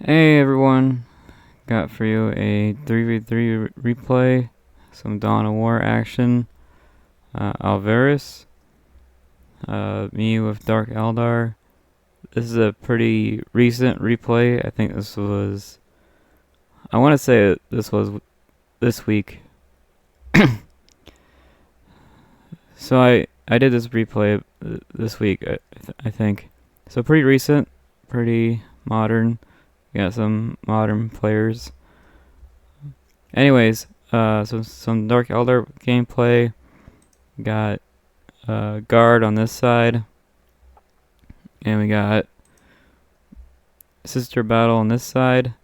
Hey everyone, got for you a 3v3 replay, some Dawn of War action. Alvarez, me with Dark Eldar. This is a pretty recent replay. I think this was, I want to say this was this week. So I did this replay this week, I think. So pretty recent, pretty modern. Got some modern players. Anyways, so some Dark Eldar gameplay. Got guard on this side, and we got sister battle on this side.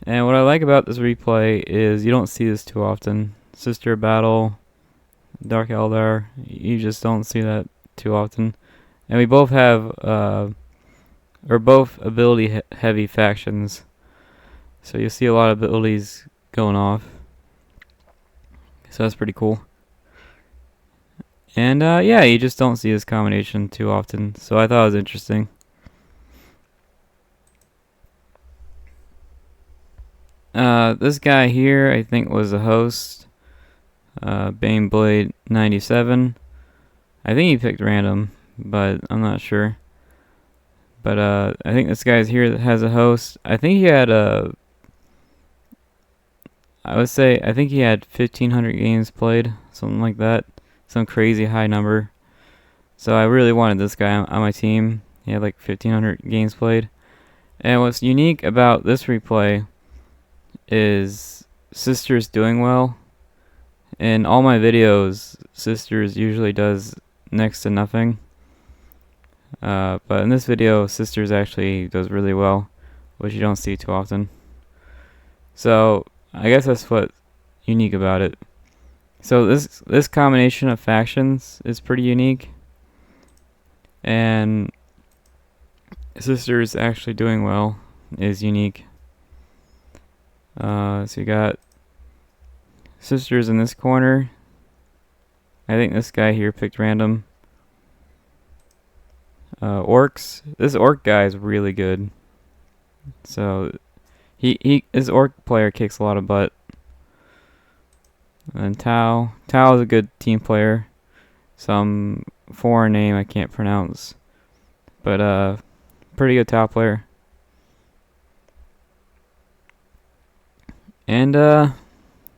And what I like about this replay is you don't see this too often. Sister battle, Dark Eldar, you just don't see that too often. And we both have or both ability heavy factions, so you see a lot of abilities going off, so that's pretty cool. And yeah, you just don't see this combination too often, so I thought it was interesting. This guy here I think was a host, Baneblade97. I think he picked random, but I'm not sure. But I think this guy's here that has a host. I think he had I think he had 1,500 games played, something like that, some crazy high number. So I really wanted this guy on my team. He had like 1,500 games played. And what's unique about this replay is Sister's doing well. In all my videos, Sister's usually does next to nothing. But in this video, Sisters actually does really well, which you don't see too often. So I guess that's what's unique about it. So this combination of factions is pretty unique, and Sisters actually doing well is unique. So you got Sisters in this corner. I think this guy here picked random. Orcs. This orc guy is really good. So his orc player kicks a lot of butt. And Tau is a good team player. Some foreign name I can't pronounce, but pretty good Tau player. And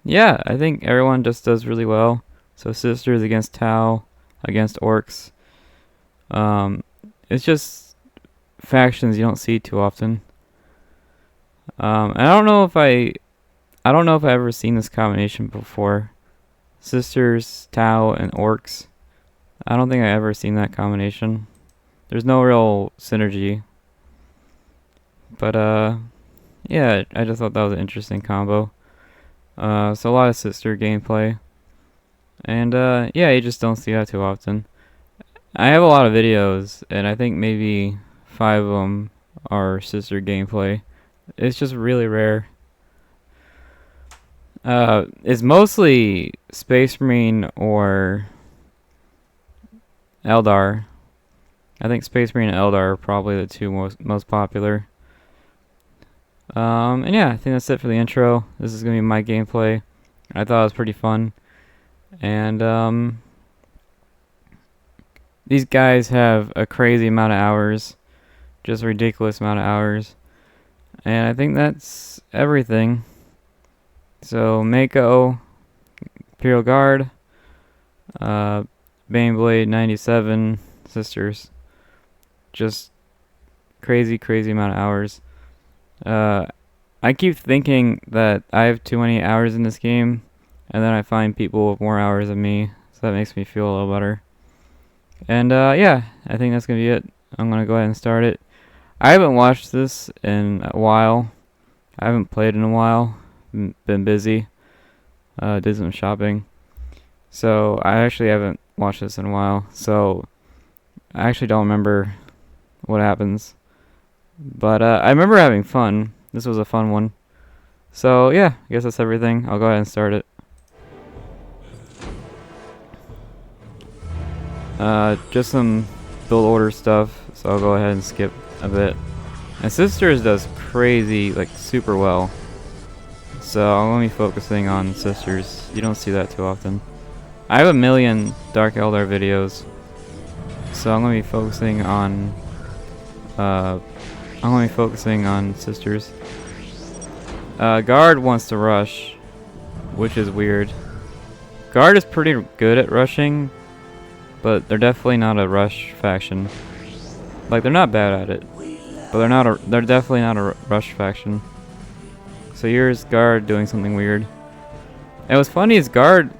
yeah, I think everyone just does really well. So Sisters against Tau, against orcs. It's just factions you don't see too often. I don't know if I've ever seen this combination before. Sisters, Tau, and orcs. I don't think I've ever seen that combination. There's no real synergy. But yeah, I just thought that was an interesting combo. So a lot of sister gameplay. And yeah, you just don't see that too often. I have a lot of videos, and I think maybe 5 of them are sister gameplay. It's just really rare. It's mostly Space Marine or Eldar. I think Space Marine and Eldar are probably the two most popular. And yeah, I think that's it for the intro. This is gonna be my gameplay. I thought it was pretty fun, and these guys have a crazy amount of hours, just a ridiculous amount of hours, and I think that's everything. So Mako, Imperial Guard, Baneblade97, Sisters, just crazy amount of hours. I keep thinking that I have too many hours in this game, and then I find people with more hours than me, so that makes me feel a little better. And yeah, I think that's gonna be it. I'm gonna go ahead and start it. I haven't watched this in a while. I haven't played in a while. Been busy. Did some shopping. So I actually haven't watched this in a while. So I actually don't remember what happens. But I remember having fun. This was a fun one. So yeah, I guess that's everything. I'll go ahead and start it. Just some build order stuff, so I'll go ahead and skip a bit. And Sisters does crazy, like super well. So I'm gonna be focusing on Sisters. You don't see that too often. I have a million Dark Eldar videos, so I'm gonna be focusing on Sisters. Guard wants to rush, which is weird. Guard is pretty good at rushing, but they're definitely not a rush faction. Like, they're not bad at it, but they're definitely not a rush faction. So here's Guard doing something weird. And what's funny is Guard,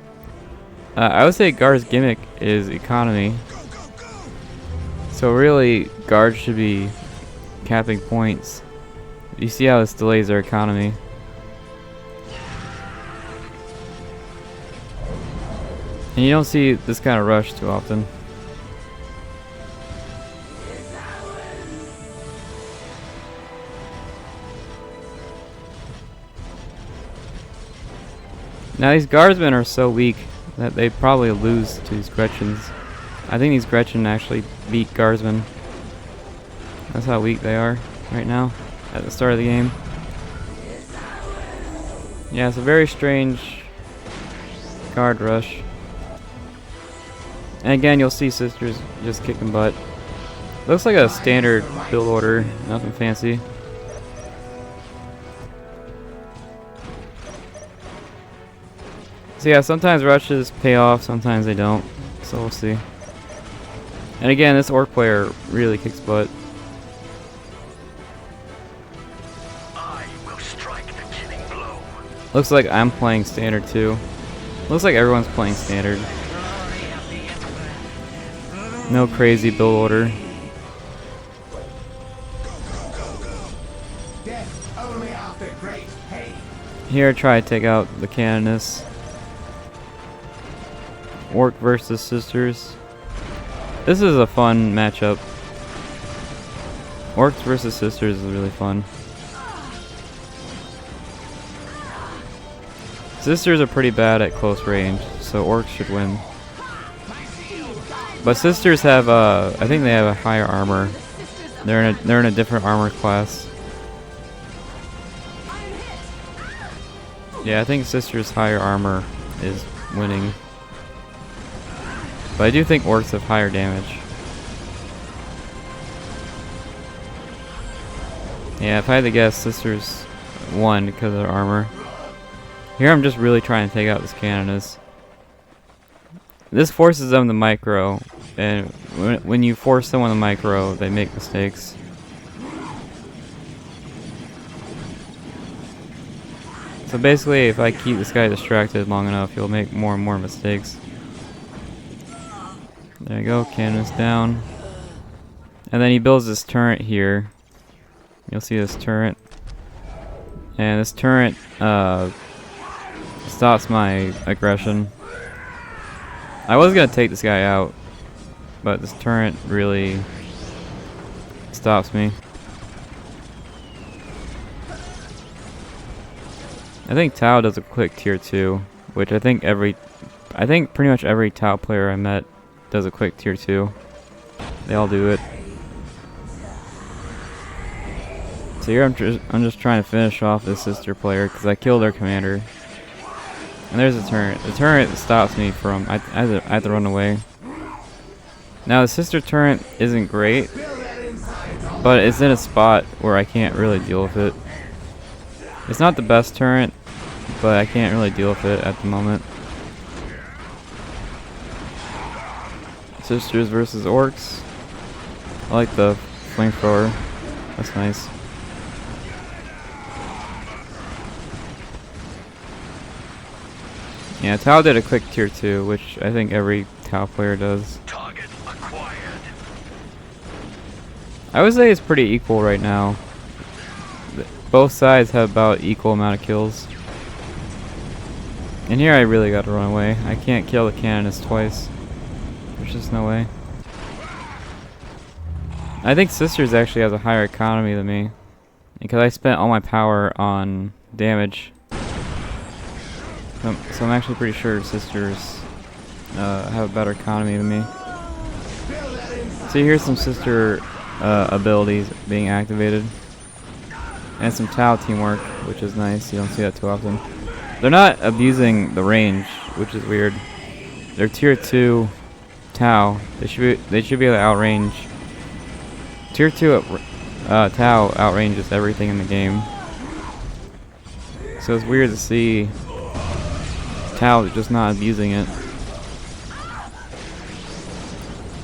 I would say Guard's gimmick is economy. So really, Guard should be capping points. You see how this delays their economy. And you don't see this kind of rush too often. Now these guardsmen are so weak that they probably lose to these Gretchens. I think these Gretchen actually beat guardsmen. That's how weak they are right now at the start of the game. Yeah, it's a very strange guard rush. And again, you'll see Sisters just kicking butt. Looks like a standard build order, nothing fancy. So yeah, sometimes rushes pay off, sometimes they don't. So we'll see. And again, this orc player really kicks butt. I will strike the killing blow. Looks like I'm playing standard too. Looks like everyone's playing standard. No crazy build order. Here I try to take out the Canoness. Orc versus Sisters. This is a fun matchup. Orcs versus Sisters is really fun. Sisters are pretty bad at close range, so Orcs should win. But Sisters have, I think they have a higher armor. They're in a different armor class. Yeah, I think Sisters' higher armor is winning. But I do think Orcs have higher damage. Yeah, if I had to guess, Sisters won because of their armor. Here I'm just really trying to take out this Canoness. This forces them to micro, and when you force someone to micro, they make mistakes. So basically, if I keep this guy distracted long enough, he'll make more and more mistakes. There you go, Canoness down. And then he builds this turret here. You'll see this turret. And this turret stops my aggression. I was gonna take this guy out, but this turret really stops me. I think Tau does a quick tier 2, which I think pretty much every Tau player I met does a quick tier 2. They all do it. So here I'm just trying to finish off this Sister player because I killed their commander. And there's a turret. The turret stops me from... I have to run away. Now the Sister turret isn't great, but it's in a spot where I can't really deal with it. It's not the best turret, but I can't really deal with it at the moment. Sisters versus Orcs. I like the flamethrower. That's nice. Yeah, Tau did a quick tier 2, which I think every Tau player does. Target acquired. I would say it's pretty equal right now. Both sides have about equal amount of kills. And here I really gotta run away. I can't kill the Canoness twice. There's just no way. I think Sisters actually has a higher economy than me, because I spent all my power on damage. So I'm actually pretty sure Sisters have a better economy than me. So here's some Sister abilities being activated. And some Tau teamwork, which is nice. You don't see that too often. They're not abusing the range, which is weird. They're tier 2 Tau. They should be able to outrange. Tier 2 Tau outranges everything in the game. So it's weird to see Tau just not abusing it.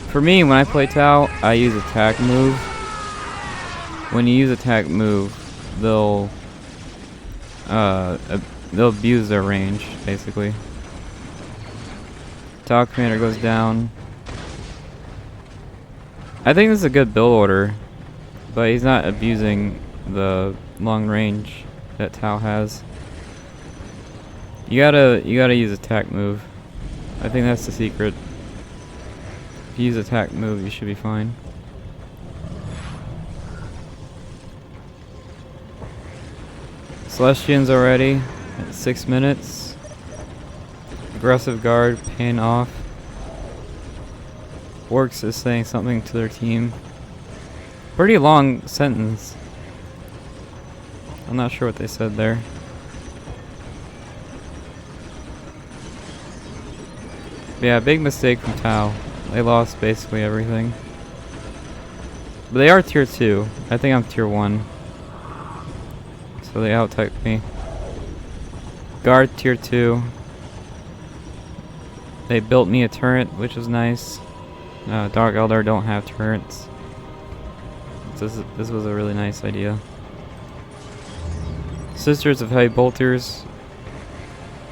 For me, when I play Tau, I use attack move. When you use attack move, they'll abuse their range, basically. Tau commander goes down. I think this is a good build order, but he's not abusing the long range that Tau has. You gotta use attack move. I think that's the secret. If you use attack move, you should be fine. Celestians already at 6 minutes. Aggressive guard paying off. Orcs is saying something to their team. Pretty long sentence. I'm not sure what they said there. But yeah, big mistake from Tau. They lost basically everything. But they are tier 2. I think I'm tier 1. So they out-typed me. Guard tier 2. They built me a turret, which was nice. Dark Elder don't have turrets. This was a really nice idea. Sisters of Heavy Bolters.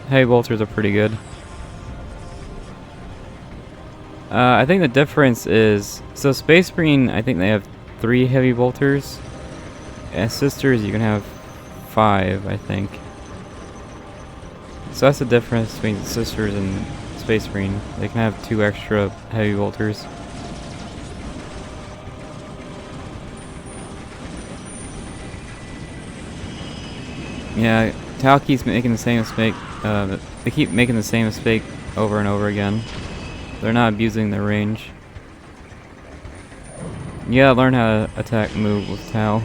Heavy Bolters are pretty good. I think the difference is, so Space Marine, I think they have 3 Heavy Bolters. As Sisters, you can have 5, I think. So that's the difference between Sisters and Space Marine. They can have 2 extra Heavy Bolters. Yeah, Tau keeps making the same mistake. They keep making the same mistake over and over again. They're not abusing their range. You gotta learn how to attack move with Tau.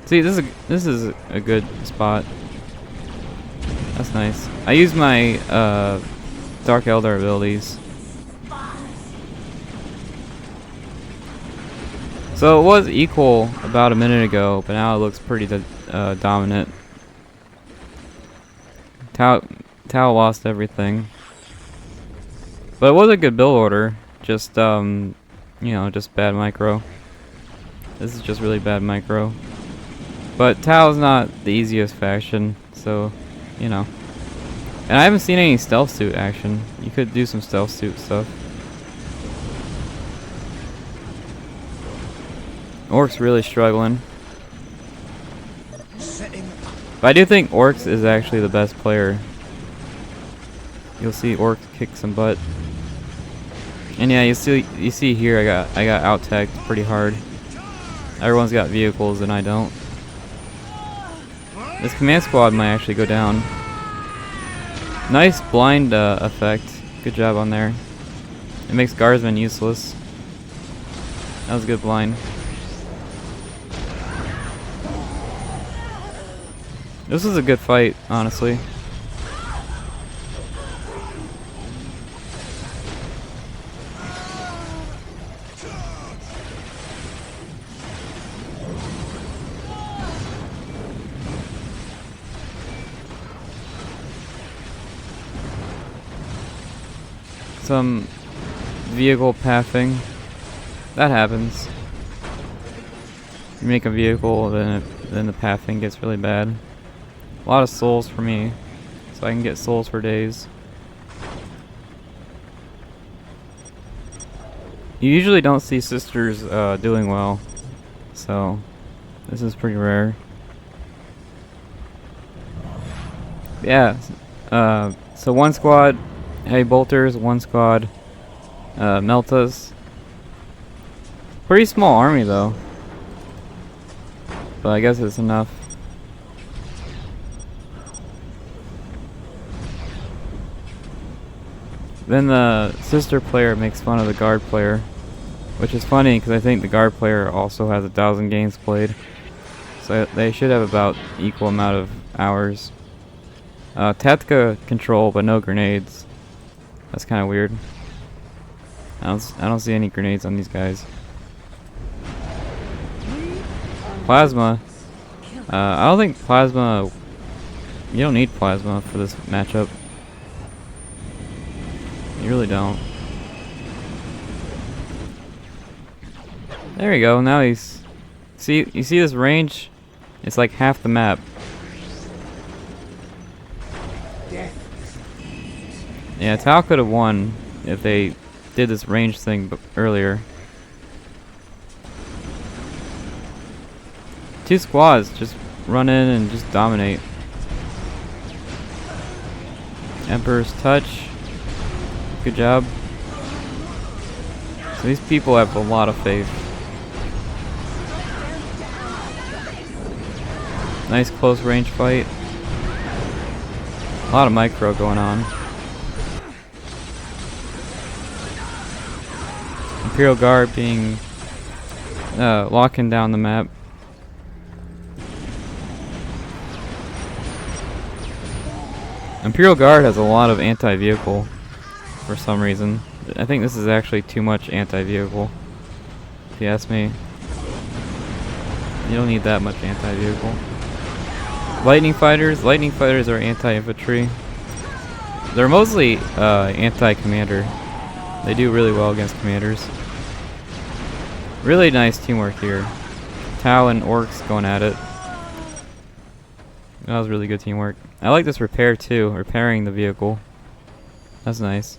See, this is a good spot. That's nice. I use my Dark Elder abilities. So it was equal about a minute ago, but now it looks pretty dominant. Tau lost everything. But it was a good build order. Just you know, just bad micro. This is just really bad micro. But Tau's not the easiest faction, so you know. And I haven't seen any stealth suit action. You could do some stealth suit stuff. Orcs really struggling. But I do think Orcs is actually the best player. You'll see Orcs kick some butt. And yeah, you see here I got out-tagged pretty hard. Everyone's got vehicles and I don't. This command squad might actually go down. Nice blind effect. Good job on there. It makes guardsmen useless. That was a good blind. This was a good fight, honestly. Some vehicle pathing. That happens. You make a vehicle, then the pathing gets really bad. A lot of souls for me, so I can get souls for days. You usually don't see sisters doing well, so this is pretty rare. Yeah, so one squad Heavy Bolters, one squad Meltas. Pretty small army though, but I guess it's enough. Then the sister player makes fun of the guard player, which is funny because I think the guard player also has 1,000 games played. So they should have about equal amount of hours. Tactica control, but no grenades. That's kind of weird. I don't see any grenades on these guys. Plasma. I don't think plasma. You don't need plasma for this matchup. You really don't. There we go. Now he's. You see this range? It's like half the map. Yeah, Tao could have won if they did this range thing earlier. 2 squads, just run in and just dominate. Emperor's touch. Good job. So these people have a lot of faith. Nice close range fight. A lot of micro going on. Imperial Guard being locking down the map. Imperial Guard has a lot of anti-vehicle for some reason. I think this is actually too much anti-vehicle, if you ask me. You don't need that much anti-vehicle. Lightning fighters are anti-infantry. They're mostly anti-commander. They do really well against commanders. Really nice teamwork here. Tau and Orcs going at it. That was really good teamwork. I like this repair too, repairing the vehicle. That's nice.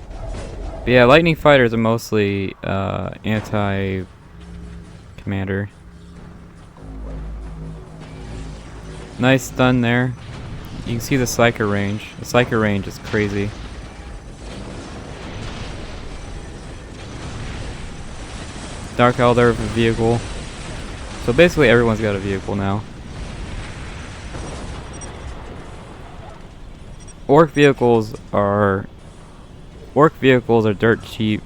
But yeah, lightning fighters are mostly anti-commander. Nice stun there. You can see the Psyker range. The Psyker range is crazy. Dark Elder vehicle. So basically everyone's got a vehicle now. Orc vehicles are dirt cheap.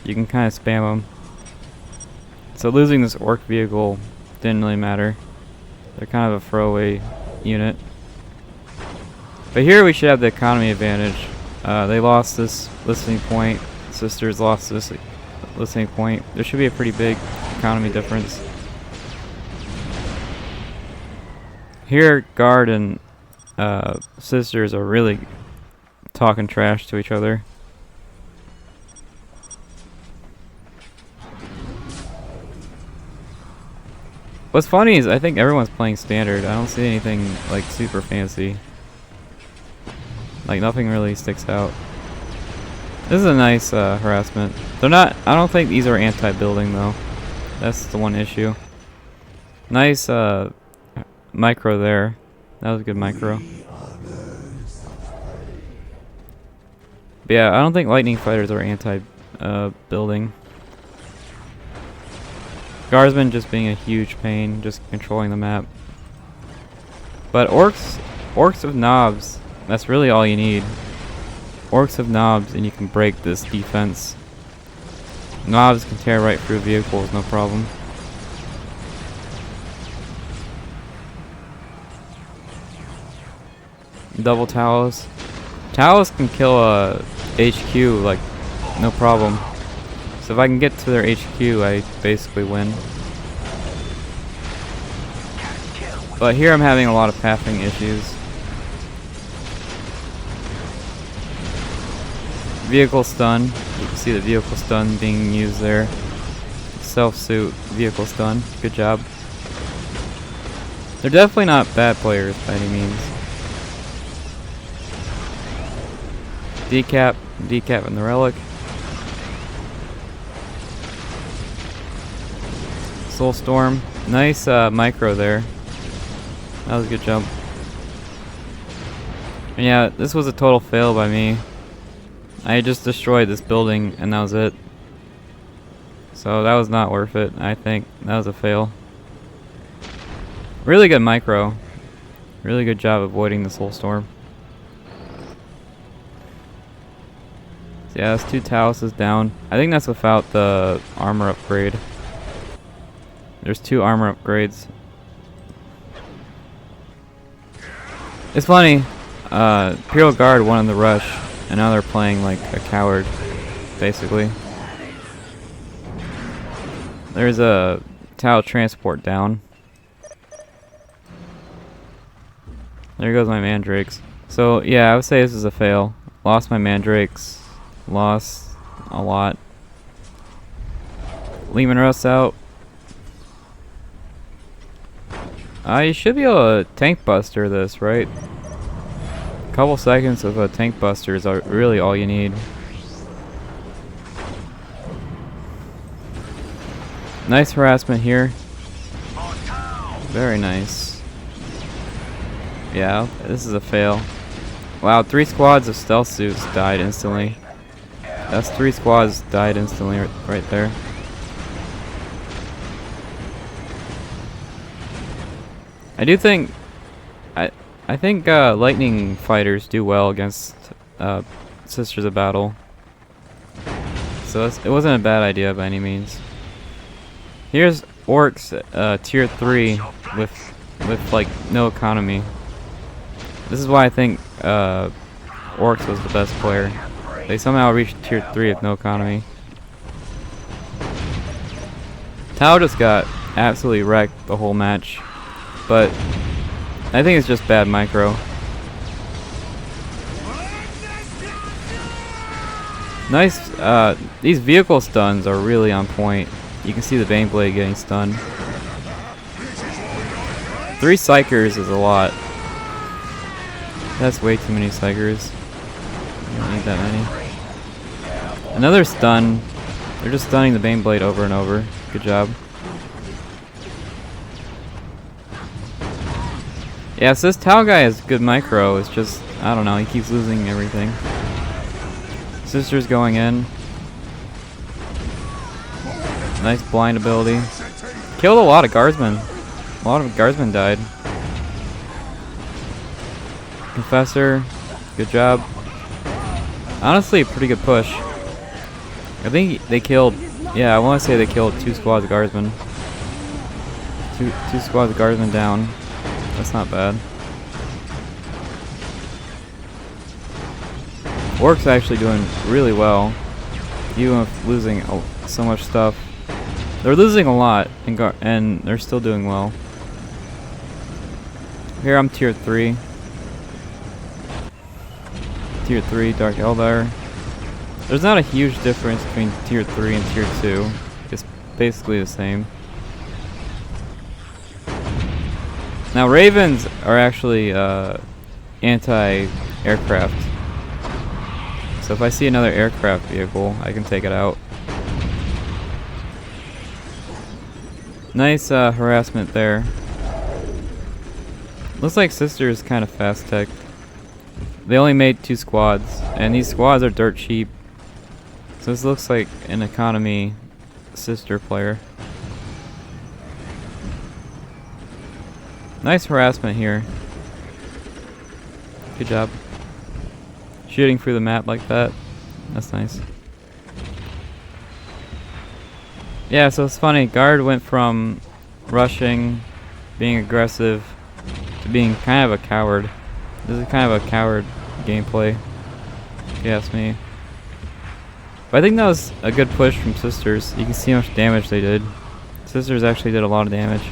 You can kind of spam them. So losing this Orc vehicle didn't really matter. They're kind of a throwaway unit. But here we should have the economy advantage. They lost this listening point. Sisters lost this listening point. There should be a pretty big economy difference. Here, Guard and Sisters are really talking trash to each other. What's funny is I think everyone's playing standard. I don't see anything like super fancy. Like nothing really sticks out. This is a nice harassment. They're not. I don't think these are anti-building though. That's the one issue. Nice micro there. That was a good micro. But yeah, I don't think lightning fighters are anti-building. Guardsmen just being a huge pain, just controlling the map. But orcs of knobs, that's really all you need. Orcs of knobs and you can break this defense. Knobs can tear right through vehicles, no problem. Double Talos. Talos can kill a HQ like no problem. So if I can get to their HQ, I basically win. But here I'm having a lot of pathing issues. Vehicle stun. You can see the vehicle stun being used there. Self-suit, vehicle stun. Good job. They're definitely not bad players by any means. Decap and the relic. Soulstorm. Nice micro there. That was a good jump. And yeah, this was a total fail by me. I just destroyed this building and that was it. So that was not worth it, I think. That was a fail. Really good micro. Really good job avoiding the Soulstorm. So yeah, that's 2 Taluses down. I think that's without the armor upgrade. There's 2 armor upgrades. It's funny. Imperial Guard won in the rush, and now they're playing like a coward, basically. There's a Tau transport down. There goes my mandrakes. So yeah, I would say this is a fail. Lost my mandrakes. Lost a lot. Lehman Russ out. You should be able to tank buster this, right? A couple seconds of a tank buster is really all you need. Nice harassment here. Very nice. Yeah, this is a fail. Wow, 3 squads of stealth suits died instantly. That's 3 squads died instantly right there. I do think I think lightning fighters do well against Sisters of Battle. So it wasn't a bad idea by any means. Here's Orcs tier 3 with like no economy. This is why I think Orcs was the best player. They somehow reached tier 3 with no economy. Tau just got absolutely wrecked the whole match, but I think it's just bad micro. Nice, these vehicle stuns are really on point. You can see the Baneblade getting stunned. 3 Psychers is a lot. That's way too many Psychers. You don't need that many. Another stun. They're just stunning the Baneblade over and over. Good job. Yeah, so this Tau guy is good micro. It's just, I don't know, he keeps losing everything. Sister's going in. Nice blind ability. Killed a lot of guardsmen. A lot of guardsmen died. Confessor, good job. Honestly, a pretty good push. I think they killed, yeah, I want to say they killed 2 squads of guardsmen. Two squads of guardsmen down. That's not bad. Orcs actually doing really well, even with losing so much stuff. They're losing a lot, and they're still doing well. Here I'm tier 3. Tier 3, Dark Eldar. There's not a huge difference between tier 3 and tier 2. It's basically the same. Now Ravens are actually anti-aircraft. So if I see another aircraft vehicle, I can take it out. Nice harassment there. Looks like Sister is kind of fast tech. They only made 2 squads, and these squads are dirt cheap. So this looks like an economy Sister player. Nice harassment here. Good job. Shooting through the map like that. That's nice. Yeah, so it's funny. Guard went from rushing, being aggressive, to being kind of a coward. This is kind of a coward gameplay, if you ask me. But I think that was a good push from Sisters. You can see how much damage they did. Sisters actually did a lot of damage.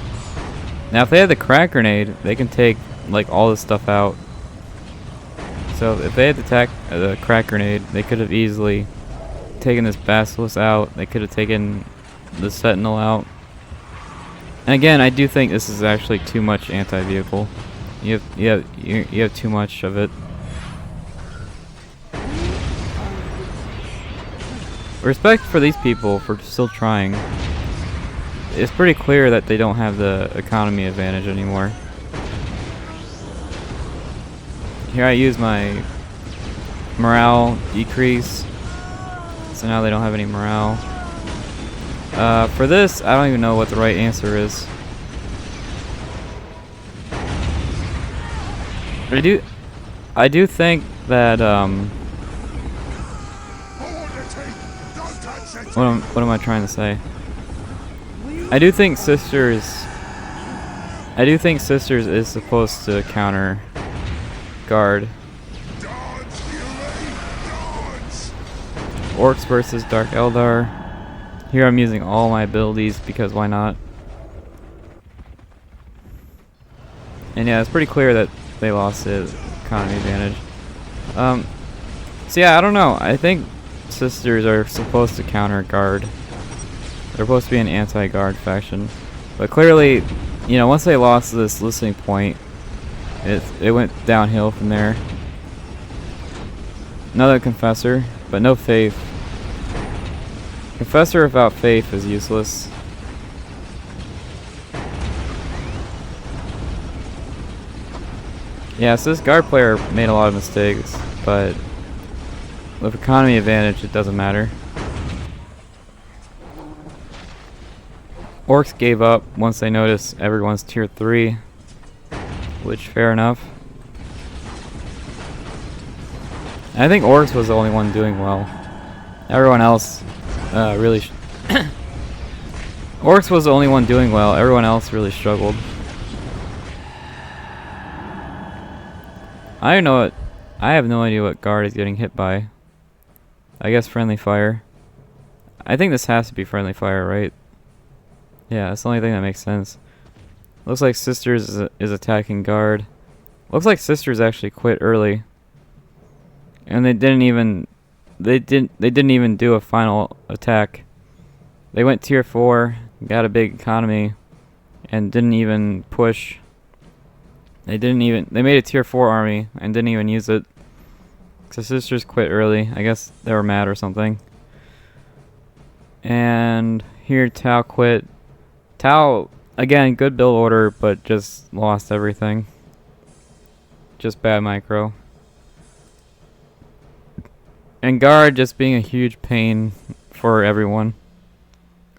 Now if they had the crack grenade, they can take like all this stuff out. So if they had the crack grenade, they could have easily taken this Basilisk out. They could have taken the Sentinel out. And again, I do think this is actually too much anti-vehicle. You have too much of it. Respect for these people for still trying. It's pretty clear that they don't have the economy advantage anymore. Here I use my morale decrease. So now they don't have any morale. For this, I don't even know what the right answer is. I do think that what am I trying to say? I do think Sisters. I do think Sisters is supposed to counter guard. Orcs versus Dark Eldar. Here I'm using all my abilities because why not? And yeah, it's pretty clear that they lost the economy advantage. So yeah, I don't know. I think Sisters are supposed to counter guard. They're supposed to be an anti-guard faction. But clearly, you know, once they lost this listening point, it went downhill from there. Another Confessor, but no Faith. Confessor without Faith is useless. Yeah, so this guard player made a lot of mistakes, but with economy advantage, it doesn't matter. Orcs gave up once they noticed everyone's tier 3, which fair enough. I think Orcs was the only one doing well. Everyone else really... Orcs was the only one doing well. Everyone else really struggled. I don't know what... I have no idea what guard is getting hit by. I guess friendly fire. I think this has to be friendly fire, right? Yeah, that's the only thing that makes sense. Looks like Sisters is attacking guard. Looks like Sisters actually quit early. And they didn't even do a final attack. They went tier 4, got a big economy, and didn't even push. They made a tier 4 army and didn't even use it. So Sisters quit early. I guess they were mad or something. And here Tau quit. Tau, again, good build order, but just lost everything. Just bad micro. And guard just being a huge pain for everyone.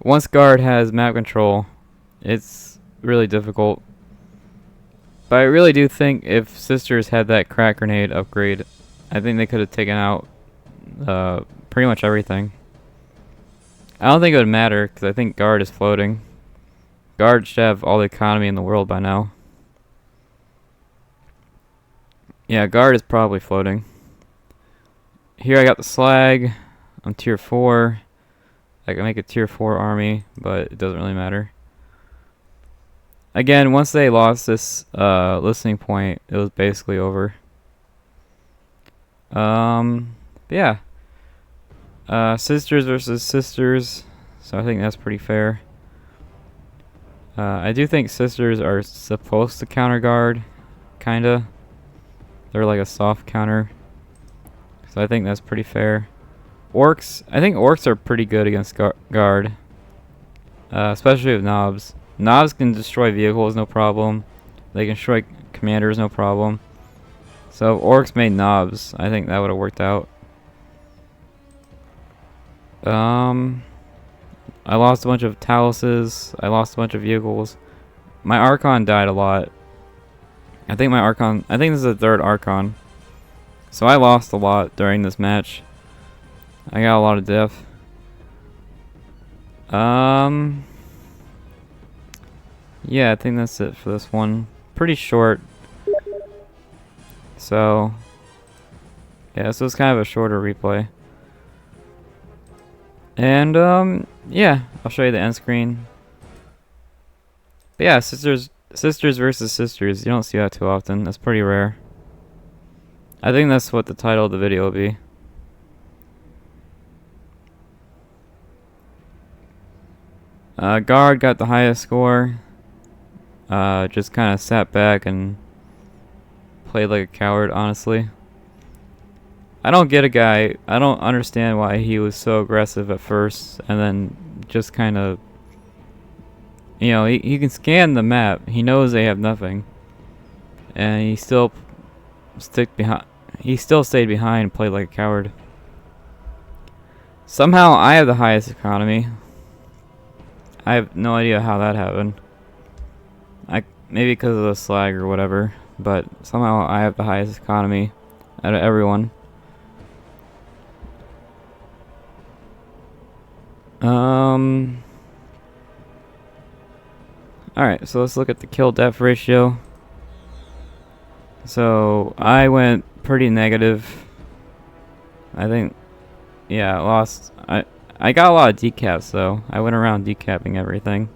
Once guard has map control, it's really difficult. But I really do think if Sisters had that crack grenade upgrade, I think they could have taken out pretty much everything. I don't think it would matter because I think guard is floating. Guard should have all the economy in the world by now. Yeah, guard is probably floating. Here I got the slag. I'm tier 4. I can make a tier 4 army, but it doesn't really matter. Again, once they lost this listening point, it was basically over. Yeah. Sisters versus Sisters. So I think that's pretty fair. I do think Sisters are supposed to counter guard. Kinda. They're like a soft counter. So I think that's pretty fair. Orcs. I think Orcs are pretty good against guard. Especially with knobs. Knobs can destroy vehicles, no problem. They can destroy commanders, no problem. So if Orcs made knobs, I think that would have worked out. I lost a bunch of taluses. I lost a bunch of vehicles. My Archon died a lot. I think this is the 3rd Archon. So I lost a lot during this match. I got a lot of death. Yeah, I think that's it for this one. Pretty short. So, yeah, this was kind of a shorter replay. And, yeah, I'll show you the end screen. But yeah, Sisters versus Sisters. You don't see that too often. That's pretty rare. I think that's what the title of the video will be. Guard got the highest score. Just kind of sat back and played like a coward, honestly. I don't get a guy. I don't understand why he was so aggressive at first and then just kind of, you know, he can scan the map. He knows they have nothing, and he still stayed behind and played like a coward. Somehow I have the highest economy. I have no idea how that happened. Maybe because of the slag or whatever, but somehow I have the highest economy out of everyone. Alright, so let's look at the kill death ratio. So I went pretty negative. I think, yeah, I lost. I got a lot of decaps though. I went around decapping everything.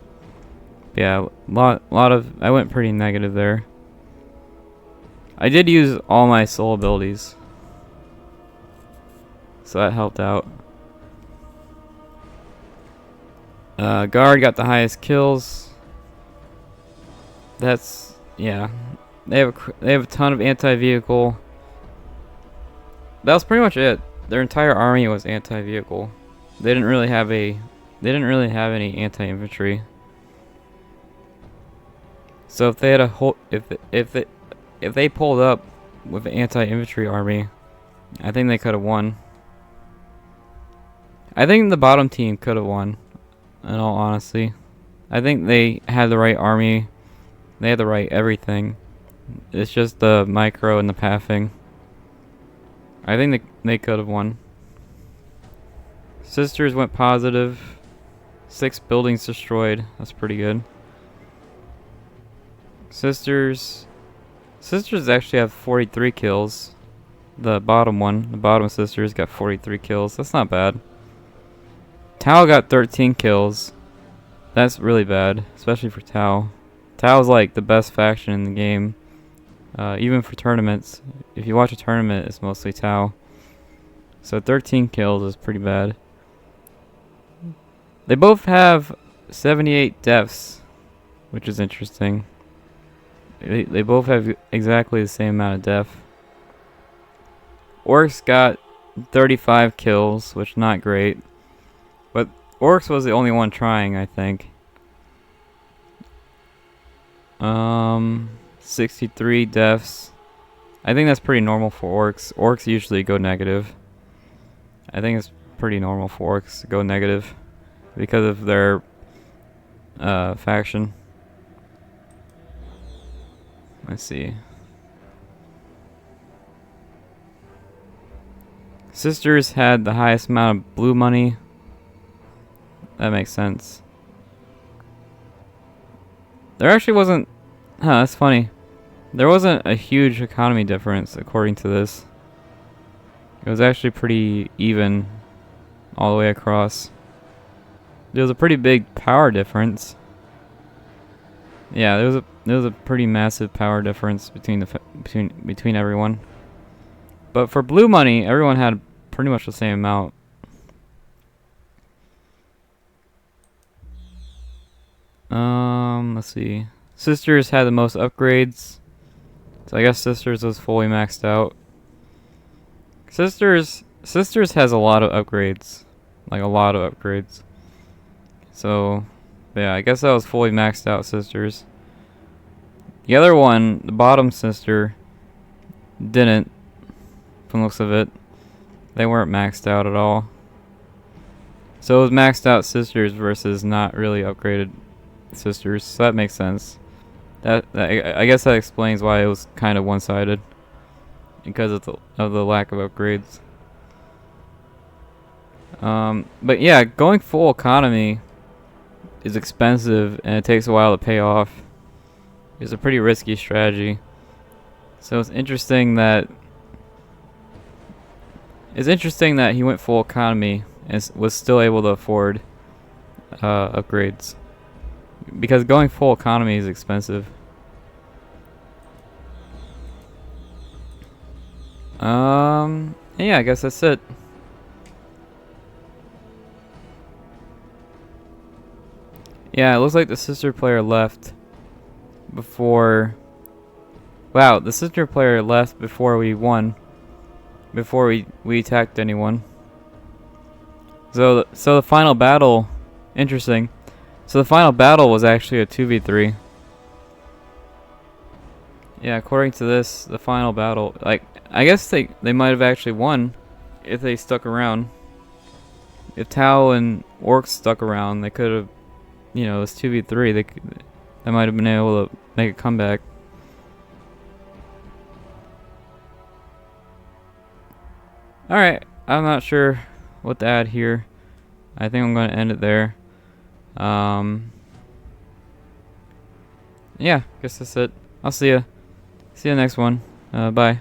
Yeah, lot of. I went pretty negative there. I did use all my soul abilities, so that helped out. Guard got the highest kills. That's, yeah. They have a ton of anti-vehicle. That was pretty much it. Their entire army was anti-vehicle. They didn't really have any anti-infantry. So if they had a whole, if they pulled up with an anti-infantry army, I think they could have won. I think the bottom team could have won, in all honesty. I think they had the right army. They had the right everything. It's just the micro and the pathing. I think they could have won. Sisters went positive. 6 buildings destroyed. That's pretty good. Sisters actually have 43 kills. The bottom sisters got 43 kills. That's not bad. Tau got 13 kills. That's really bad, especially for Tau. Tau's like the best faction in the game. Even for tournaments. If you watch a tournament, it's mostly Tau. So 13 kills is pretty bad. They both have 78 deaths, which is interesting. They both have exactly the same amount of death. Orcs got 35 kills, which not great. But Orcs was the only one trying, I think. 63 deaths. I think that's pretty normal for Orcs. Orcs usually go negative. I think it's pretty normal for Orcs to go negative because of their faction. Let's see. Sisters had the highest amount of blue money. That makes sense. There actually wasn't... Huh, that's funny. There wasn't a huge economy difference according to this. It was actually pretty even all the way across. There was a pretty big power difference. Yeah, there was a pretty massive power difference between between everyone. But for blue money, everyone had pretty much the same amount. Let's see. Sisters had the most upgrades. So I guess Sisters was fully maxed out. Sisters has a lot of upgrades. Like a lot of upgrades. So, yeah, I guess that was fully maxed out Sisters. The other one, the bottom sister, didn't, from the looks of it. They weren't maxed out at all. So it was maxed out Sisters versus not really upgraded Sisters. So that makes sense. I guess that explains why it was kind of one-sided. Because of the lack of upgrades. But yeah, going full economy is expensive and it takes a while to pay off. It's a pretty risky strategy. So it's interesting that he went full economy and was still able to afford upgrades. Because going full economy is expensive. Yeah, I guess that's it. Yeah, it looks like the sister player left before... Wow, the sister player left before we won. Before we attacked anyone. So the final battle... Interesting. So the final battle was actually a 2v3. Yeah, according to this, the final battle... Like, I guess they might have actually won if they stuck around. If Tau and Orcs stuck around, they could have... You know, it's 2v3. They might have been able to make a comeback. Alright, I'm not sure what to add here. I think I'm going to end it there. yeah, guess that's it. I'll see ya. See you next one. Bye.